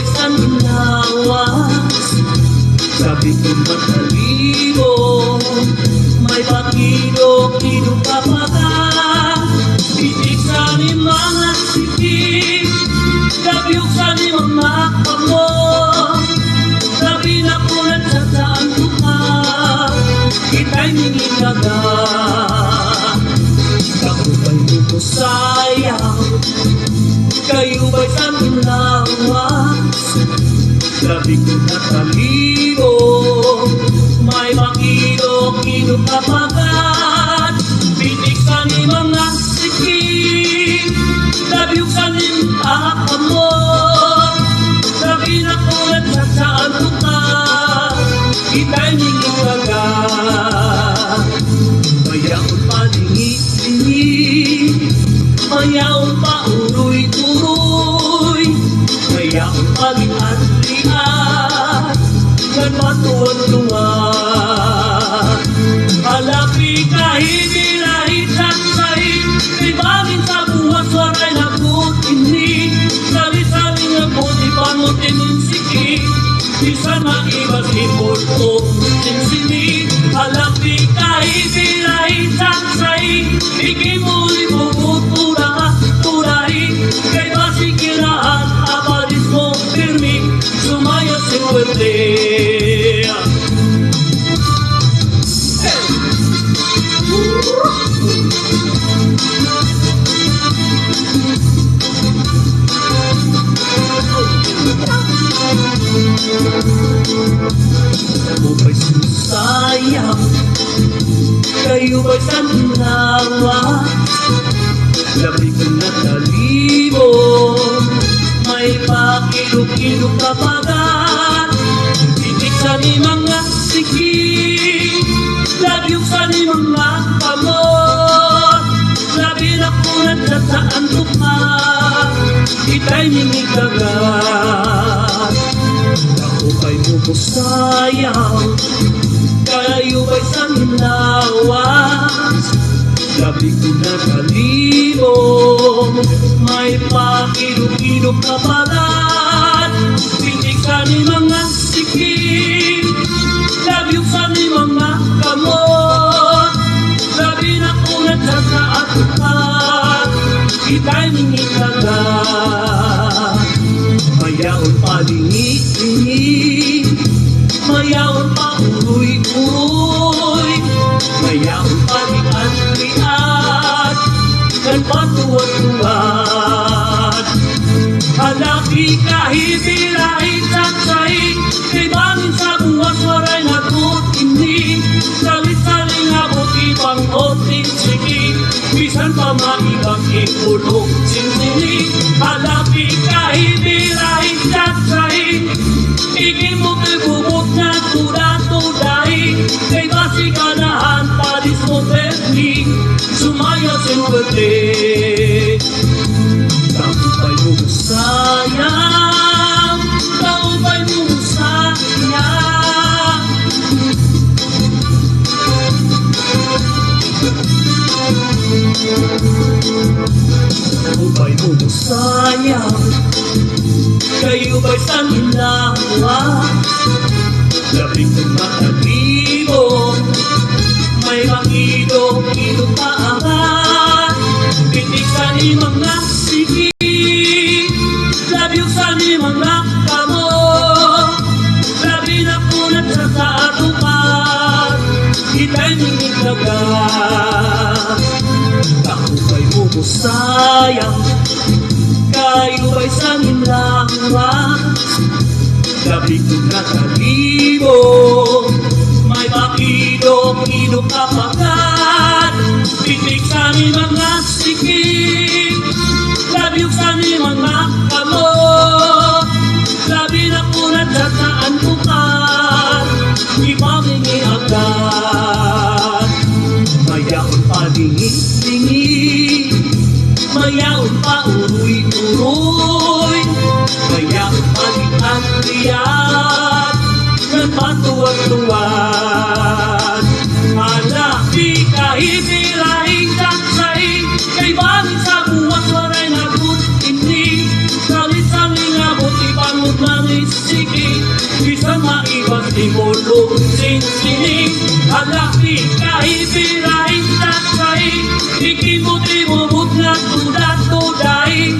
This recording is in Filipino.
ba'y sanlawas? Sabi ko magkalibo, may pakilo-kilo ka pa ka. Pitik sa ni mga sikip, gabyok sa ni mga kamo. Sabi na ko nagsasaan ko ka, kita'y ninilaga. Ako ba'y sayang, kayo ba'y sanlawas? Sabi ko nakalibo, may makilo-kilo kapagat. Pitik sa ni mga sikip, gabyok sa ni mga mo. Sabi na ko nagsasaan ko ka, kita'y ninilaga. Mayaon pa dingit-dingit, mayaon pa uroy-uroy, mayaon pa liat-liat, kan matuwan-tuwan. Halapi kahit ilahit saksay, ibangin sa buwas waray na kutini. Sari-sari nga puti panutin ng sikip, bisa na ibas ipot o sinsini. Halapi kahit ilahit saksay, ikimuli bubut turai, kay basikirahan abalis mo firmi, sumaya sinuwerte. Ako ba'y susayang, kayo ba'y sanlawas? Labi ko nakalibo, may pakilo-kilo kapagat. Pitik sa ni mga sikip, labyok sa ni mga kamot. Labi na ko nagsasaan ko pa, kita'y ninilagat. Ako ba'y sayang, kayo ba'y sanlawas? Labi ko nakalibo, may pakilo-kilo kapagat. Pitik sa ni mga sikip, labyok sa ni mga kamot. Labi na ko nagsasaan ko pa, kita'y ninilagat. Mayaon pa dingit-dingit, mayaon pa uroy-uroy, mayaon pa liat-liat, kan patuwan-tuwan. Halapi kahit ilahit saksay, ibangin sa buwas waray na kutini. Sali-sali nga buti pang oting sikip, bisan pa maibang ikulong sinsini. Halapi kahit ilahit saksay, ikimukil bubot na tuda-tuday, kay basikanahan palis mo perni, sumaya sinuwerte. Taupay mo sayang, taupay mo sayang. Taupay mo sayang, kayo ba'y sanlawas? Labi ko nakalibo, may makilo-kilo kaangat. Pitik sa ni mga sikip, labyok sa ni mga kamot. Labi na ko nagsasaan ko pa, kita'y ninilagat. Ako ba'y sayang, kayo ba'y sanlawas? Labi ko nakalibo, may pakilo-kilo kapagat. Pitik sa ni mga sikip, labyok sa ni mga kamot. Labi na ko nagsasaan ko ka, ibangin agad. Mayaon pa dingit-dingit, mayaon pa uroy-uroy, mayaon pa liat-liat, kan patuwan-tuwan. Halapi kahit ilahit saksay, kay bangin sa buwas waray na kutini. Salit-saling abot ipangod na ibang timulong sinsining Halapi kahit pirain tatsay Ikimuti mo mutlat tudat tudai